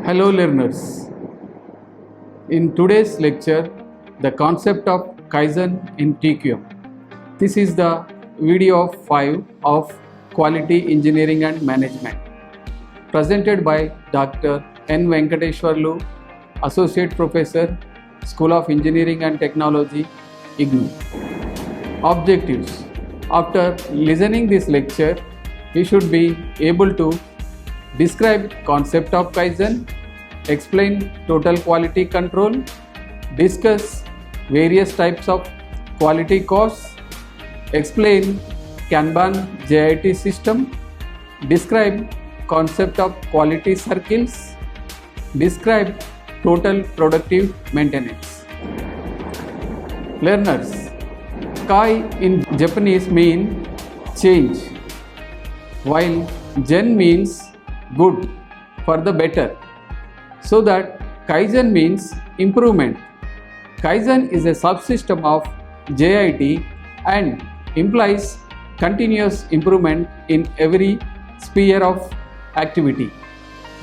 Hello learners. In today's lecture, the concept of Kaizen in TQM. This is the video of 5 of Quality Engineering and Management, presented by Dr. N. Venkateshwarlu, Associate Professor, School of Engineering and Technology, IGNOU. Objectives. After listening this lecture, you should be able to describe concept of Kaizen, explain total quality control, discuss various types of quality costs, explain Kanban JIT system, describe concept of quality circles, describe total productive maintenance. Learners, Kai in Japanese mean change, while Gen means good, for the better. So that Kaizen means improvement. Kaizen is a subsystem of JIT and implies continuous improvement in every sphere of activity.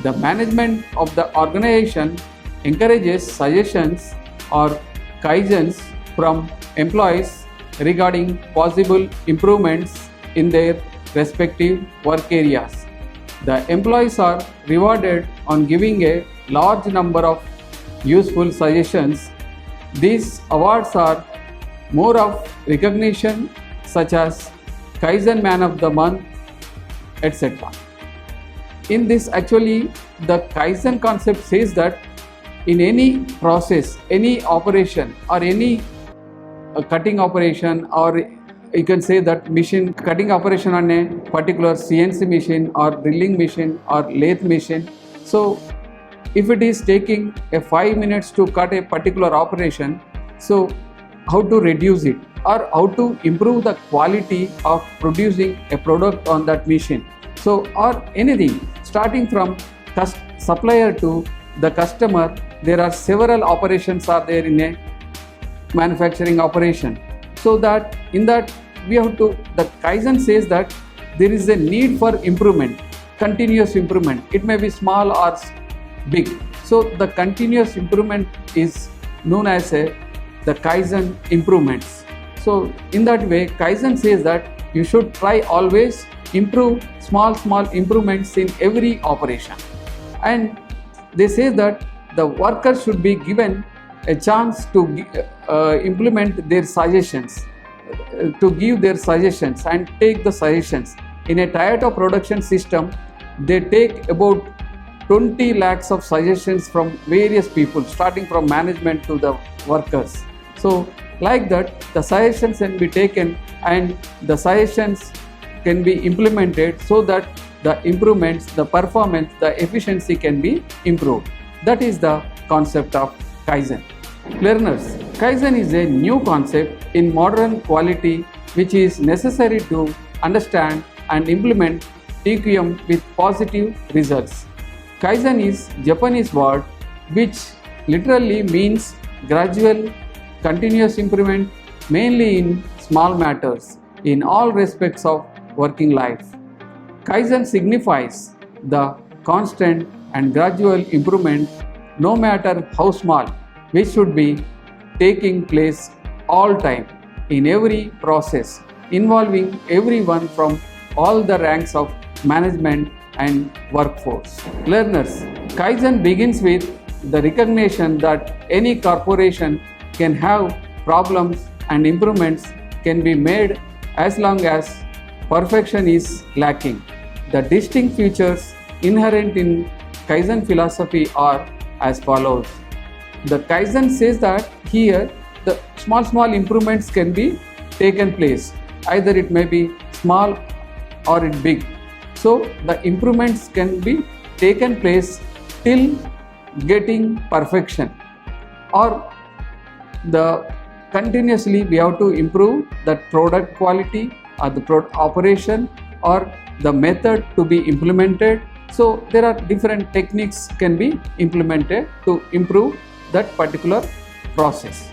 The management of the organization encourages suggestions or Kaizens from employees regarding possible improvements in their respective work areas. The employees are rewarded on giving a large number of useful suggestions. These awards are more of recognition, such as Kaizen Man of the Month, etc. In this, actually, the Kaizen concept says that in any process, any operation, or any cutting operation, or you can say that machine cutting operation on a particular CNC machine or drilling machine or lathe machine. So if it is taking a 5 minutes to cut a particular operation, so how to reduce it or how to improve the quality of producing a product on that machine. So or anything starting from supplier to the customer, there are several operations are there in a manufacturing operation. So that in that we have to, the Kaizen says that there is a need for improvement, continuous improvement. It may be small or big. So the continuous improvement is known as the Kaizen improvements. So in that way, Kaizen says that you should try always improve small improvements in every operation. And they say that the workers should be given a chance to implement their suggestions, to give their suggestions and take the suggestions. In a Toyota production system, they take about 20 lakhs of suggestions from various people, starting from management to the workers. So like that, the suggestions can be taken and the suggestions can be implemented so that the improvements, the performance, the efficiency can be improved. That is the concept of Kaizen. Learners, Kaizen is a new concept in modern quality which is necessary to understand and implement TQM with positive results. Kaizen is Japanese word which literally means gradual, continuous improvement, mainly in small matters in all respects of working life. Kaizen signifies the constant and gradual improvement, no matter how small, which should be taking place all time in every process, involving everyone from all the ranks of management and workforce. Learners, Kaizen begins with the recognition that any corporation can have problems and improvements can be made as long as perfection is lacking. The distinct features inherent in Kaizen philosophy are as follows. The Kaizen says that here the small improvements can be taken place. Either it may be small or it big. So the improvements can be taken place till getting perfection, or the continuously we have to improve the product quality or the operation or the method to be implemented. So there are different techniques can be implemented to improve that particular process.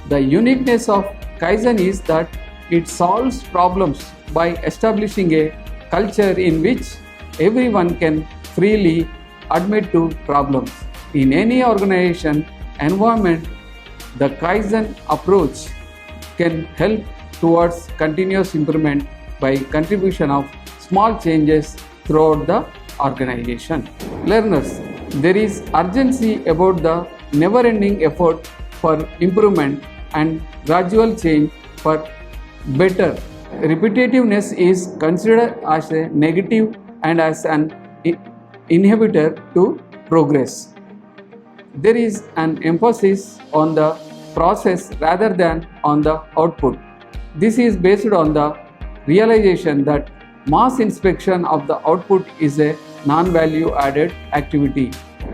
The uniqueness of Kaizen is that it solves problems by establishing a culture in which everyone can freely admit to problems. In any organization environment, the Kaizen approach can help towards continuous improvement by contribution of small changes throughout the organization. Learners, there is urgency about the never-ending effort for improvement and gradual change for better. Repetitiveness is considered as a negative and as an inhibitor to progress. There is an emphasis on the process rather than on the output. This is based on the realization that mass inspection of the output is a non-value added activity,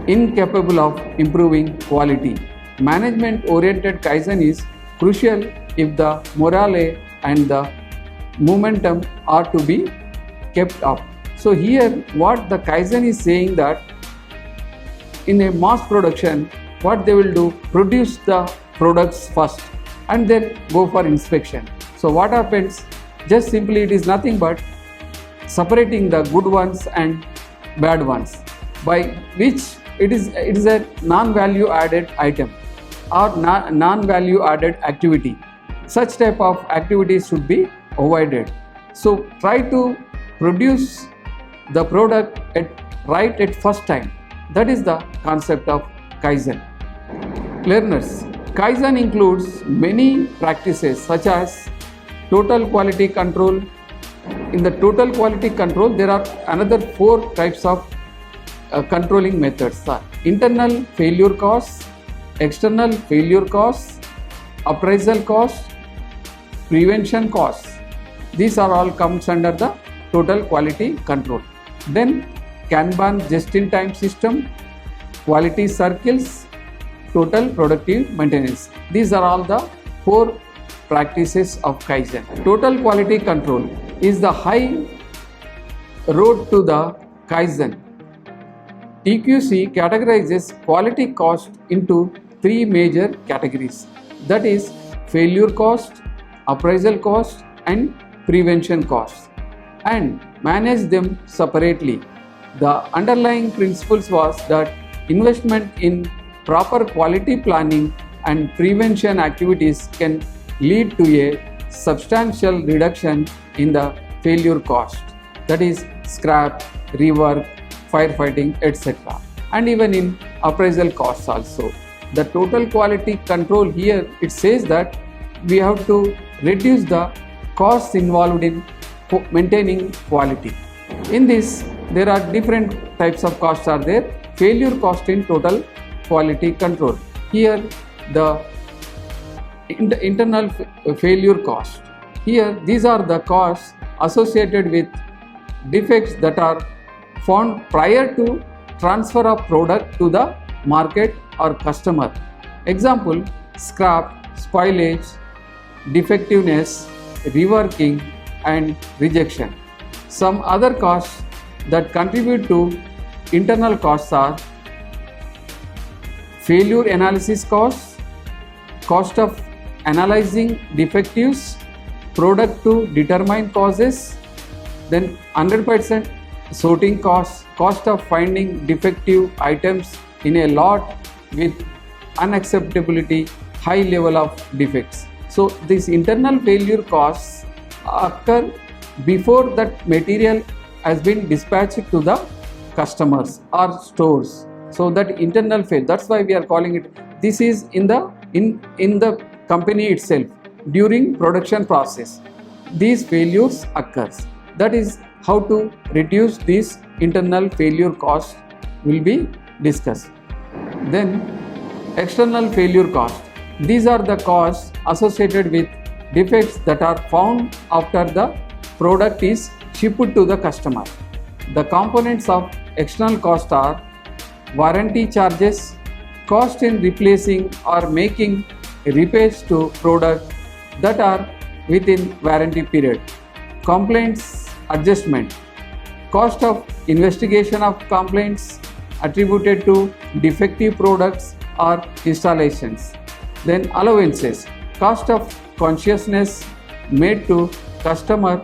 incapable of improving quality. Management-oriented Kaizen is crucial if the morale and the momentum are to be kept up. So here what the Kaizen is saying that in a mass production, what they will do, produce the products first and then go for inspection. So what happens, just simply it is nothing but separating the good ones and bad ones, by which it is a non-value added item or non-value added activity. Such type of activities should be avoided. So try to produce the product right at first time. That is the concept of Kaizen. Learners, Kaizen includes many practices such as total quality control. In the total quality control, there are another 4 types of controlling methods. Internal failure costs, external failure costs, appraisal costs, prevention costs. These are all comes under the total quality control. Then Kanban just-in-time system, quality circles, total productive maintenance. These are all the 4 practices of Kaizen. Total quality control is the high road to the Kaizen. TQC categorizes quality cost into 3 major categories, that is failure cost, appraisal cost and prevention costs, and manage them separately. The underlying principles was that investment in proper quality planning and prevention activities can lead to a substantial reduction in the failure cost, that is scrap, rework, firefighting, etc. and even in appraisal costs also. The total quality control here, it says that we have to reduce the costs involved in maintaining quality. In this, there are different types of costs are there. Failure cost in total quality control. Here the internal failure cost. Here these are the costs associated with defects that are found prior to transfer of product to the market or customer. Example, scrap, spoilage, defectiveness, reworking and rejection. Some other costs that contribute to internal costs are failure analysis costs, cost of analyzing defectives, product to determine causes, then 100% sorting costs, cost of finding defective items in a lot with unacceptability high level of defects. So these internal failure costs occur before that material has been dispatched to the customers or stores. So that internal fail, that's why we are calling it, this is in the company itself during production process. These failures occurs. That is how to reduce these internal failure costs will be discussed. Then external failure cost. These are the costs associated with defects that are found after the product is shipped to the customer. The components of external cost are warranty charges, cost in replacing or making repairs to product that are within warranty period, complaints adjustment, cost of investigation of complaints attributed to defective products or installations, then allowances, cost of consciousness made to customer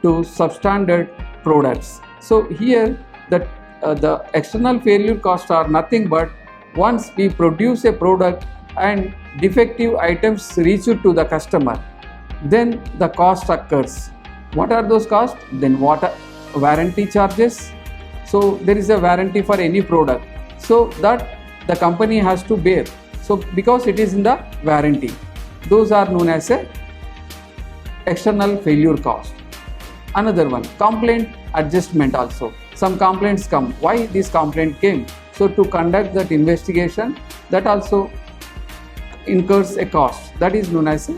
to substandard products. So here the the external failure costs are nothing but once we produce a product and defective items reach to the customer, then the cost occurs. What are those costs? Then what are warranty charges? So there is a warranty for any product, so that the company has to bear. So because it is in the warranty, those are known as a external failure cost. Another one, complaint adjustment also. Some complaints come. Why this complaint came? So to conduct that investigation, that also incurs a cost. That is known as a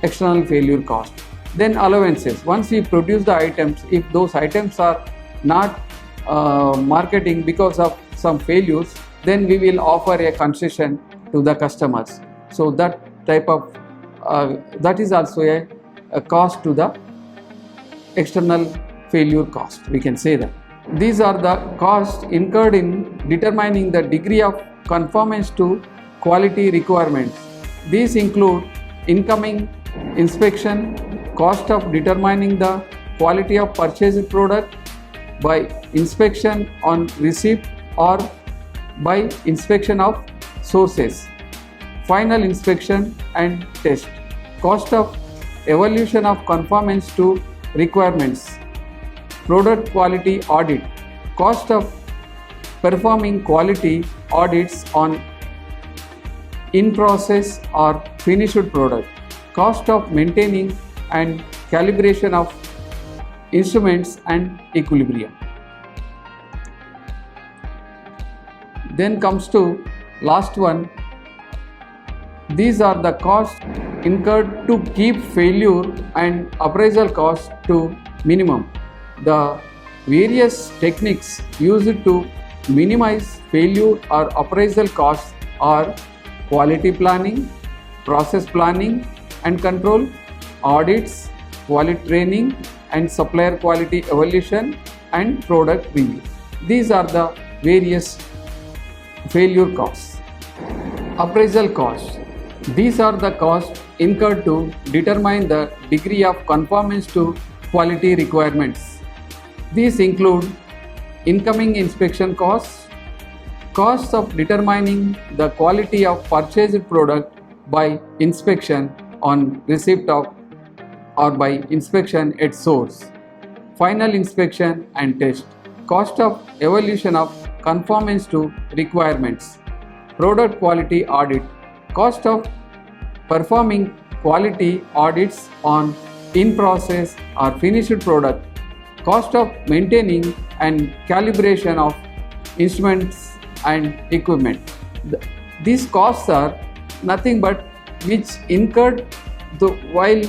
external failure cost. Then allowances. Once we produce the items, if those items are not marketing because of some failures, then we will offer a concession to the customers. So that type of that is also a cost to the external failure cost, we can say that. These are the costs incurred in determining the degree of conformance to quality requirements. These include incoming inspection, cost of determining the quality of purchased product by inspection on receipt or by inspection of sources, final inspection and test, cost of evaluation of conformance to requirements, product quality audit, cost of performing quality audits on in-process or finished product, cost of maintaining and calibration of instruments and equilibrium. Then comes to last one. These are the costs incurred to keep failure and appraisal costs to minimum. The various techniques used to minimize failure or appraisal costs are quality planning, process planning and control, audits, quality training and supplier quality evaluation and product review. These are the various failure costs. Appraisal costs. These are the costs incurred to determine the degree of conformance to quality requirements. These include incoming inspection costs, costs of determining the quality of purchased product by inspection on receipt of or by inspection at source, final inspection and test, cost of evaluation of conformance to requirements, product quality audit, cost of performing quality audits on in-process or finished product, cost of maintaining and calibration of instruments and equipment. These costs are nothing but which incurred while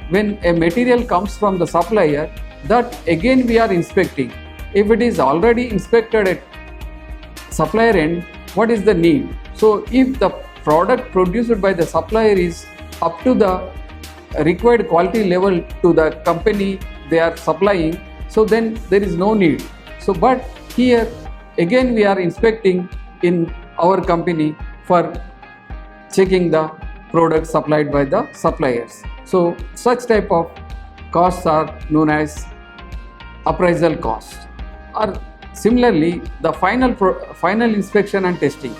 when a material comes from the supplier, that again we are inspecting. If it is already inspected at supplier end, what is the need? So if the product produced by the supplier is up to the required quality level to the company they are supplying, so then there is no need. So but here again we are inspecting in our company for checking the product supplied by the suppliers. So such type of costs are known as appraisal costs. Or similarly, the final inspection and testing,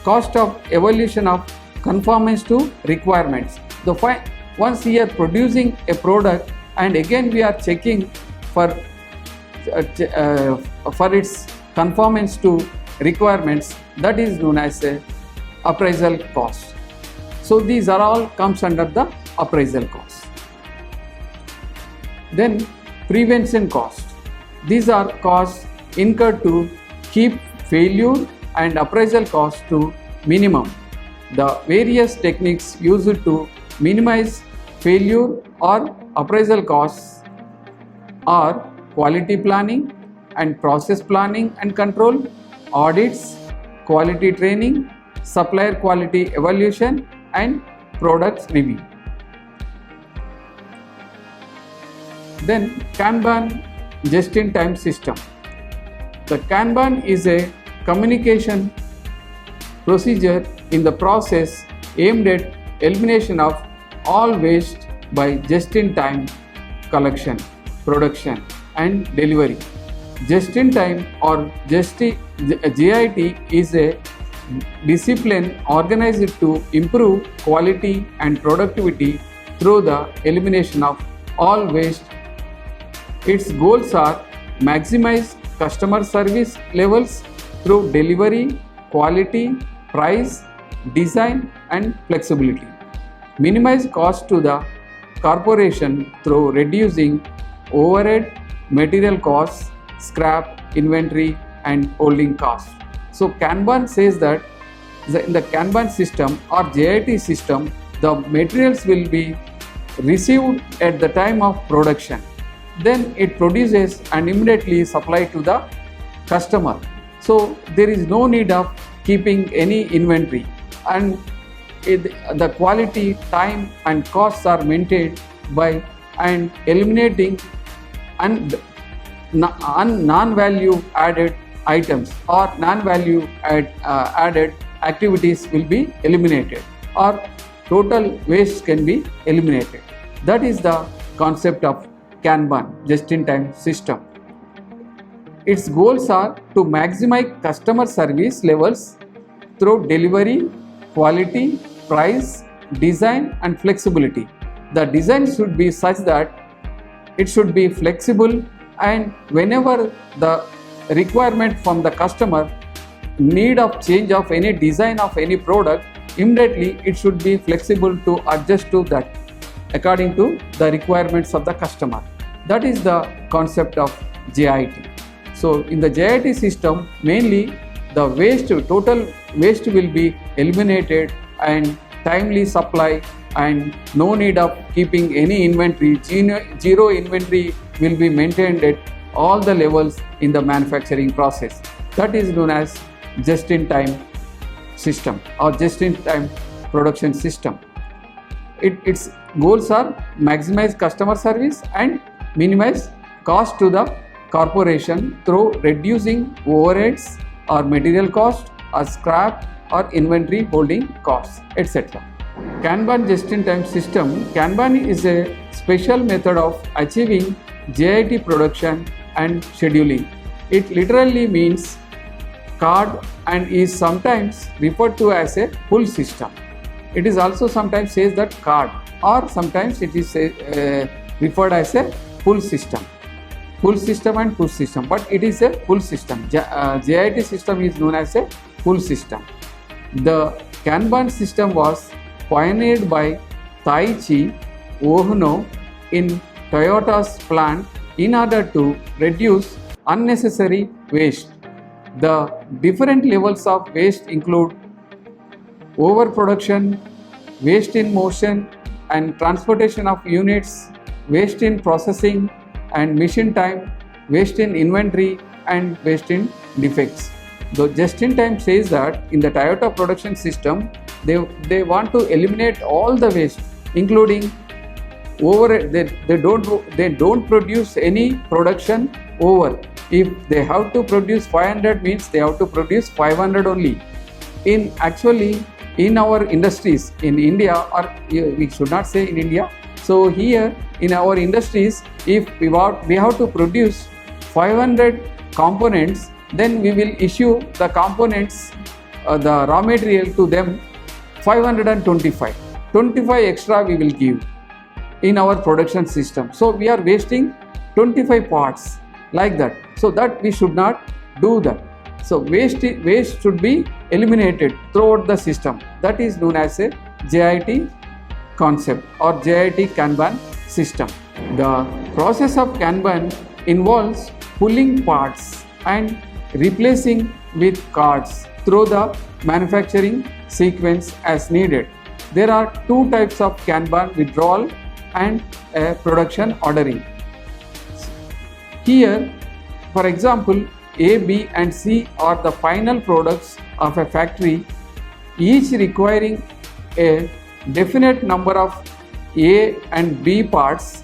cost of evaluation of conformance to requirements. Once we are producing a product and again we are checking for its conformance to requirements, that is known as a appraisal cost. So these are all comes under the appraisal cost. Then prevention cost. These are costs incurred to keep failure and appraisal costs to minimum. The various techniques used to minimize failure or appraisal costs are quality planning and process planning and control, audits, quality training, supplier quality evaluation and products review. Then Kanban just-in-time system. The Kanban is a communication procedure in the process aimed at elimination of all waste by just-in-time collection, production and delivery. Just in time or JIT is a discipline organized to improve quality and productivity through the elimination of all waste. Its goals are maximize customer service levels through delivery, quality, price, design and flexibility. Minimize cost to the corporation through reducing overhead, material costs, scrap, inventory and holding costs. So Kanban says that in the Kanban system or JIT system, the materials will be received at the time of production. Then it produces and immediately supplied to the customer. So there is no need of keeping any inventory, and the quality, time and costs are maintained by and eliminating non-value added items or non-value added activities will be eliminated, or total waste can be eliminated. That is the concept of Kanban, just-in-time system. Its goals are to maximize customer service levels through delivery, quality, price, design and flexibility. The design should be such that it should be flexible, and whenever the requirement from the customer need of change of any design of any product, immediately it should be flexible to adjust to that according to the requirements of the customer. That is the concept of JIT. So in the JIT system, mainly the waste, total waste will be eliminated and timely supply, and no need of keeping any inventory. Zero inventory will be maintained at all the levels in the manufacturing process. That is known as just-in-time system or just-in-time production system. Its goals are maximize customer service and minimize cost to the corporation through reducing overheads or material cost or scrap or inventory holding costs, etc. Kanban just-in-time system. Kanban is a special method of achieving JIT production and scheduling. It literally means card and is sometimes referred to as a pull system. It is also sometimes says that card, or sometimes it is referred as a pull system. Pull system and push system, but it is a pull system. JIT system is known as a pull system. The Kanban system was pioneered by Taiichi Ohno in Toyota's plant in order to reduce unnecessary waste. The different levels of waste include overproduction, waste in motion and transportation of units, waste in processing and machine time, waste in inventory and waste in defects. The just-in-time says that in the Toyota production system, they want to eliminate all the waste, including they don't produce any production over. If they have to produce 500, means they have to produce 500 only. In our industries in India, or we should not say in India, so here in our industries, if we have to produce 500 components, then we will issue the components, the raw material to them 525. 25 extra we will give in our production system. So we are wasting 25 parts like that. So that we should not do that. So waste should be eliminated throughout the system. That is known as a JIT concept or JIT Kanban system. The process of Kanban involves pulling parts and replacing with cards through the manufacturing sequence as needed. There are two types of Kanban: withdrawal and production ordering. Here, for example, A, B and C are the final products of a factory, each requiring a definite number of A and B parts,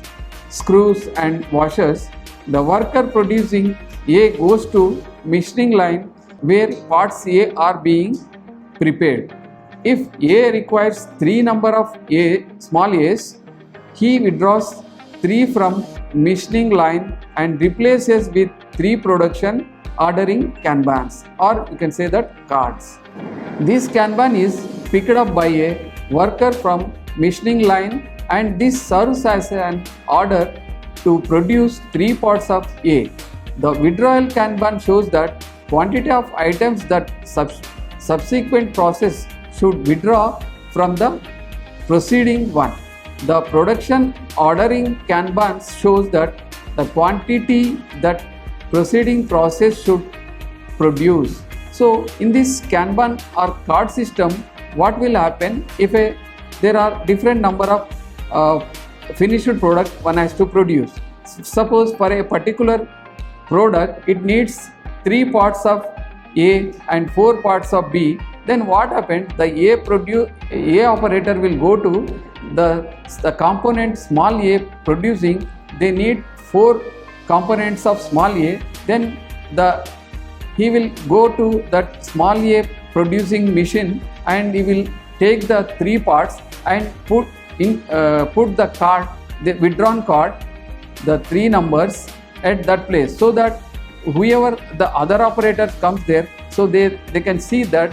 screws and washers. The worker producing A goes to machining line where parts A are being prepared. If A requires 3 number of small a's, he withdraws 3 from machining line and replaces with 3 production ordering Kanbans, or you can say that cards. This Kanban is picked up by a worker from machining line, and this serves as an order to produce 3 parts of A. The withdrawal Kanban shows that quantity of items that subsequent process should withdraw from the preceding one. The production ordering Kanban shows that the quantity that preceding process should produce. So in this Kanban or card system, what will happen if there are different number of finished product one has to produce. Suppose for a particular product it needs 3 parts of A and 4 parts of B, then what happened, the A operator will go to the component small a producing, they need 4 components of small a, then he will go to that small a producing machine and he will take the 3 parts and put the card, the withdrawn card, the 3 numbers at that place, so that whoever the other operator comes there, so they can see that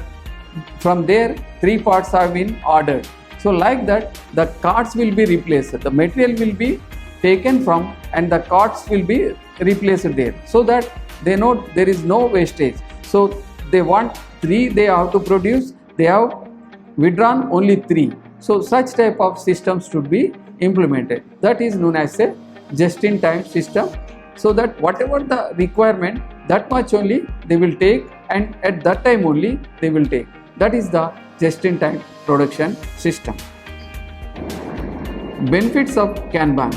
from there 3 parts have been ordered. So like that the cards will be replaced, the material will be taken from and the cards will be replaced there, so that they know there is no wastage. So they want 3 they have to produce, they have withdrawn only 3. So such type of systems should be implemented. That is known as a just-in-time system, so that whatever the requirement, that much only they will take, and at that time only they will take. That is the just-in-time production system. Benefits of Kanban.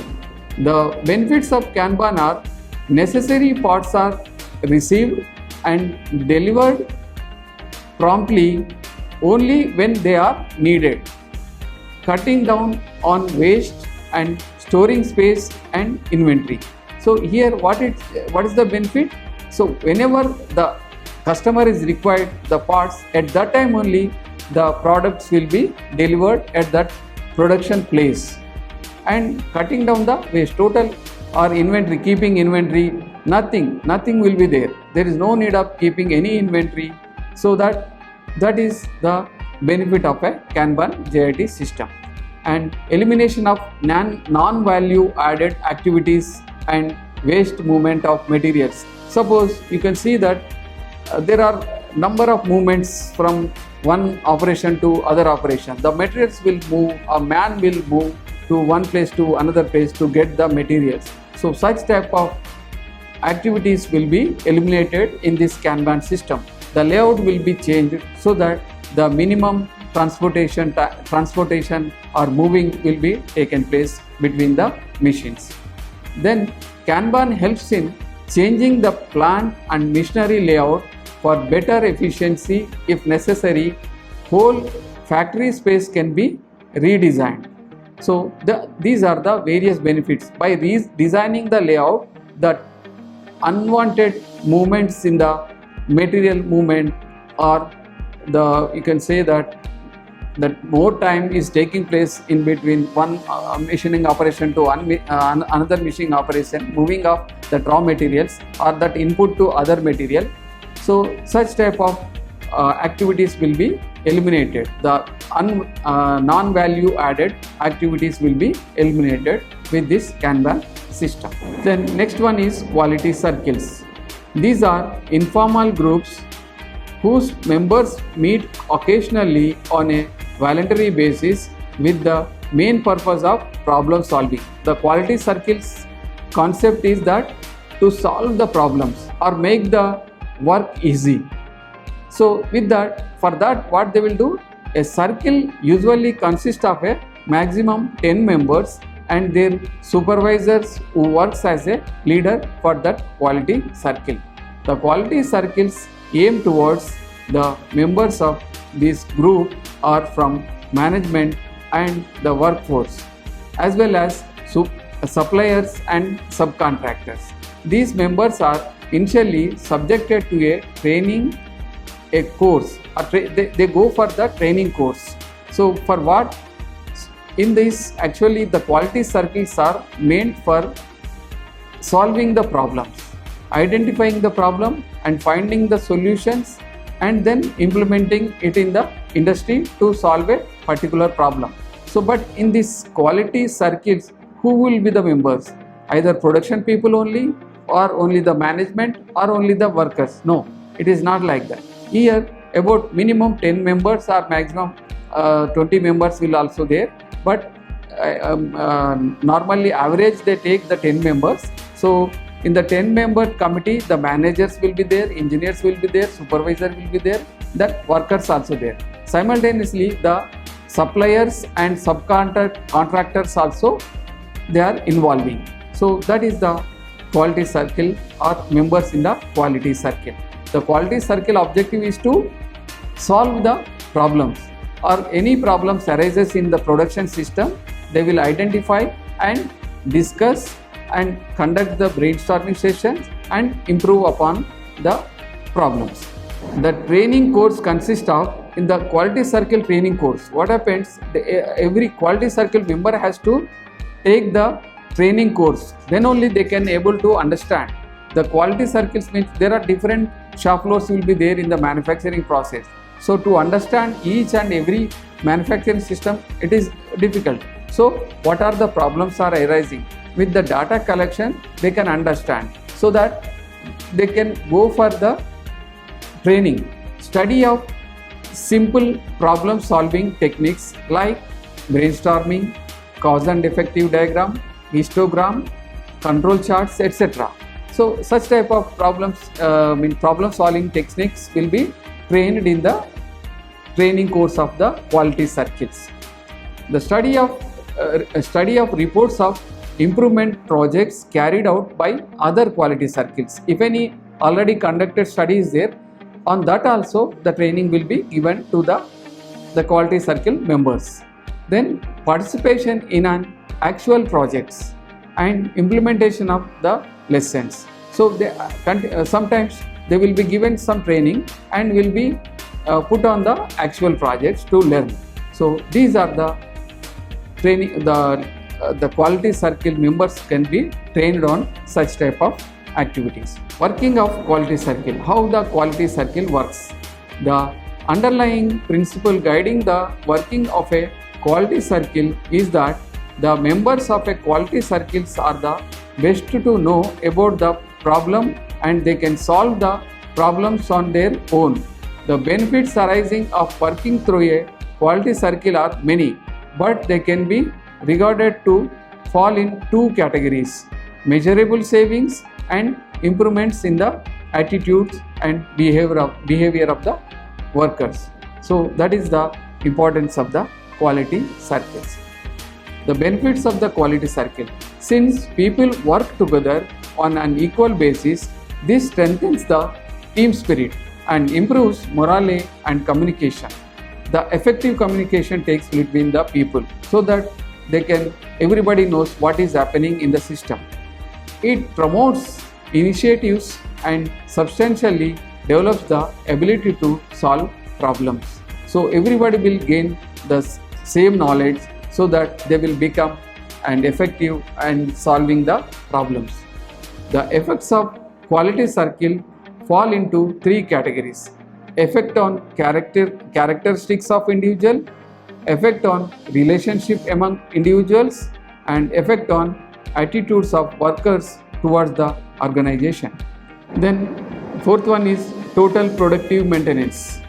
The benefits of Kanban are necessary parts are received and delivered promptly only when they are needed, cutting down on waste and storing space and inventory. So here what is the benefit? So whenever the customer is required the parts, at that time only the products will be delivered at that production place, and cutting down the waste, total or inventory, keeping inventory, nothing will be there. There is no need of keeping any inventory. So that is the benefit of a Kanban JIT system. And elimination of non-value added activities and waste movement of materials. Suppose you can see that there are number of movements from one operation to other operation. The materials will move, a man will move to one place to another place to get the materials. So such type of activities will be eliminated in this Kanban system. The layout will be changed so that the minimum transportation or moving will be taken place between the machines. Then Kanban helps in changing the plant and machinery layout for better efficiency. If necessary, whole factory space can be redesigned. So these are the various benefits. By designing the layout, the unwanted movements in the material movement, or you can say that more time is taking place in between one machining operation to another machining operation, moving of the raw materials or that input to other material. So such type of activities will be eliminated. The non-value added activities will be eliminated with this Kanban system. Then next one is quality circles. These are informal groups whose members meet occasionally on a voluntary basis with the main purpose of problem solving. The quality circles concept is that to solve the problems or make the work easy. So with that, for that what they will do, a circle usually consists of a maximum 10 members and their supervisors who works as a leader for that quality circle. The quality circles aim towards the members of this group are from management and the workforce, as well as suppliers and subcontractors. These members are initially subjected to a training, a course, they go for the training course. So for what? In this, actually the quality circles are meant for solving the problems. identifying the problem and finding the solutions and then implementing it in the industry to solve a particular problem. So, but in this quality circles, who will be the members? Either production people only, or only the management, or only the workers? No, it is not like that. Here about minimum 10 members or maximum 20 members will also there, but normally average they take the 10 members. So in the 10-member committee, the managers will be there, engineers will be there, supervisor will be there, the workers also there. Simultaneously, the suppliers and subcontractors also they are involving. So that is the quality circle or members in the quality circle. The quality circle objective is to solve the problems or any problems arises in the production system. They will identify and discuss and conduct the brainstorming sessions and improve upon the problems. The training course consists of, in the quality circle training course, what happens, every quality circle member has to take the training course, then only they can able to understand. The quality circles means there are different shop floors will be there in the manufacturing process. So to understand each and every manufacturing system, it is difficult. So what are the problems are arising? With the data collection, they can understand, so that they can go for the training. Study of simple problem solving techniques like brainstorming, cause and effective diagram, histogram, control charts, etc. So such type of problem solving techniques will be trained in the training course of the quality circuits. The study of reports of improvement projects carried out by other quality circuits. If any already conducted study is there, on that also the training will be given to the quality circle members. Then participation in an actual projects and implementation of the lessons. So they, sometimes they will be given some training and will be put on the actual projects to learn. So these are the training, the quality circle members can be trained on such type of activities. Working of quality circle, how the quality circle works. The underlying principle guiding the working of a quality circle is that the members of a quality circles are the best to know about the problem and they can solve the problems on their own. The benefits arising of working through a quality circle are many, but they can be regarded to fall in two categories: measurable savings and improvements in the attitudes and behavior of the workers. So that is the importance of the quality circles. The benefits of the quality circle. Since people work together on an equal basis, this strengthens the team spirit and improves morale and communication. The effective communication takes between the people so that everybody knows what is happening in the system. It promotes initiatives and substantially develops the ability to solve problems. So everybody will gain the same knowledge so that they will become and effective and solving the problems. The effects of quality circle fall into three categories: effect on characteristics of individual, effect on relationship among individuals, and effect on attitudes of workers towards the organization. Then fourth one is total productive maintenance.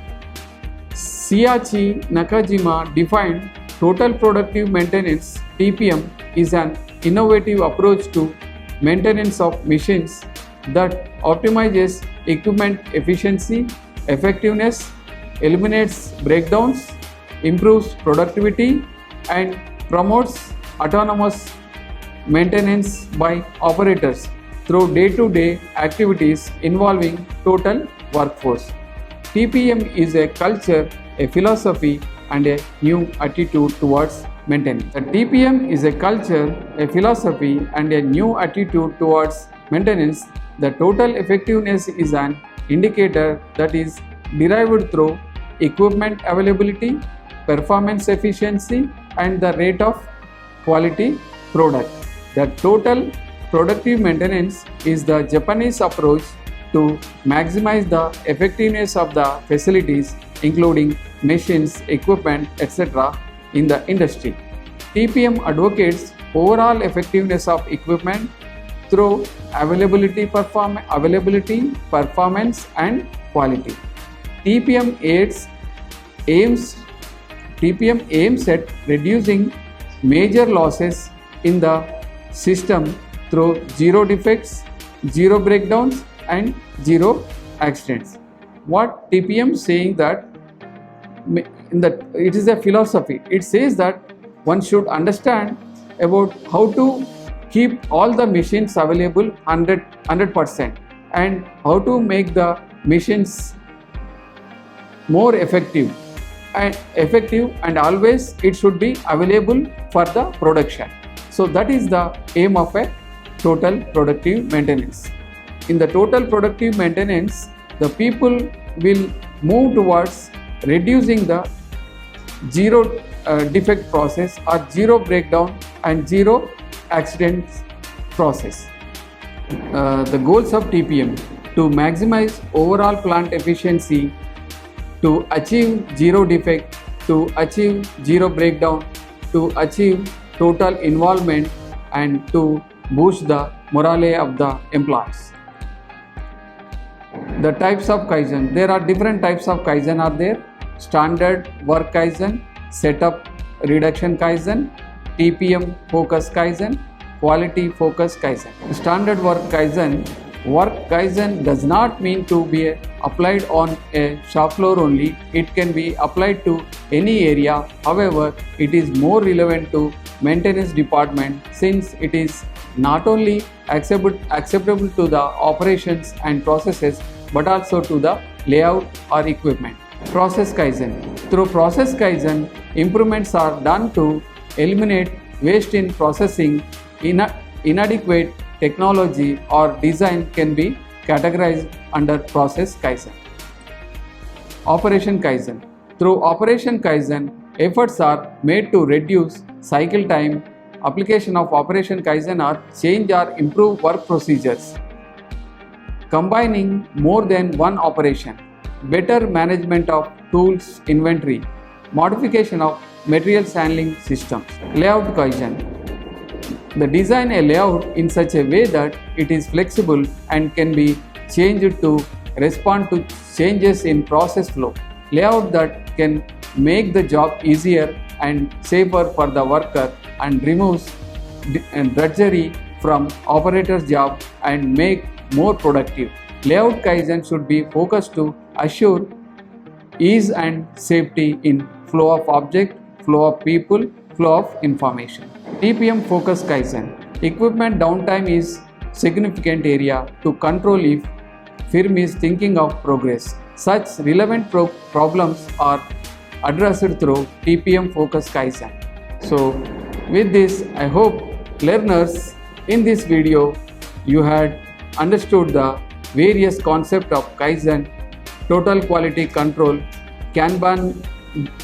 Shiichi Nakajima defined total productive maintenance (TPM) is an innovative approach to maintenance of machines that optimizes equipment efficiency, effectiveness, eliminates breakdowns, improves productivity, and promotes autonomous maintenance by operators through day-to-day activities involving total workforce. TPM is a culture, a philosophy, and a new attitude towards maintenance. The TPM is a culture, a philosophy, and a new attitude towards maintenance. The total effectiveness is an indicator that is derived through equipment availability, performance efficiency, and the rate of quality product. The total productive maintenance is the Japanese approach to maximize the effectiveness of the facilities, including machines, equipment, etc. in the industry. TPM advocates overall effectiveness of equipment through availability, performance, and quality. TPM aims at reducing major losses in the system through zero defects, zero breakdowns, and zero accidents. What TPM saying that it is a philosophy. It says that one should understand about how to keep all the machines available 100% and how to make the machines more effective and always it should be available for the production. So that is the aim of a total productive maintenance. In the total productive maintenance, the people will move towards reducing the zero defect process or zero breakdown and zero accidents process. The goals of TPM: to maximize overall plant efficiency, to achieve zero defect, to achieve zero breakdown, to achieve total involvement, and to boost the morale of the employees. The types of Kaizen: there are different types of Kaizen are there. Standard work Kaizen, setup reduction Kaizen, TPM focus Kaizen, quality focus Kaizen. Standard work Kaizen does not mean to be applied on a shop floor only. It can be applied to any area. However, it is more relevant to maintenance department since it is not only acceptable to the operations and processes but also to the layout or equipment. Process Kaizen: through process Kaizen, improvements are done to eliminate waste in processing. Inadequate technology or design can be categorized under process Kaizen. Operation Kaizen: through Operation Kaizen, efforts are made to reduce cycle time. Application of Operation Kaizen are change or improve work procedures, combining more than one operation, better management of tools inventory, modification of materials handling systems. Layout Kaizen: the design a layout in such a way that it is flexible and can be changed to respond to changes in process flow. Layout that can make the job easier and safer for the worker and removes drudgery from operator's job and make more productive. Layout Kaizen should be focused to assure ease and safety in flow of object, flow of people, flow of information. TPM focus Kaizen: equipment downtime is significant area to control if firm is thinking of progress. Such relevant problems are addressed through TPM focus Kaizen. So with this, I hope learners in this video you had understood the various concepts of Kaizen, total quality control, Kanban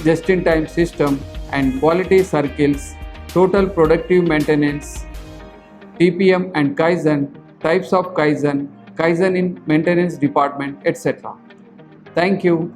just-in-time system, and quality circles, total productive maintenance, TPM and Kaizen, types of Kaizen, Kaizen in maintenance department, etc. Thank you.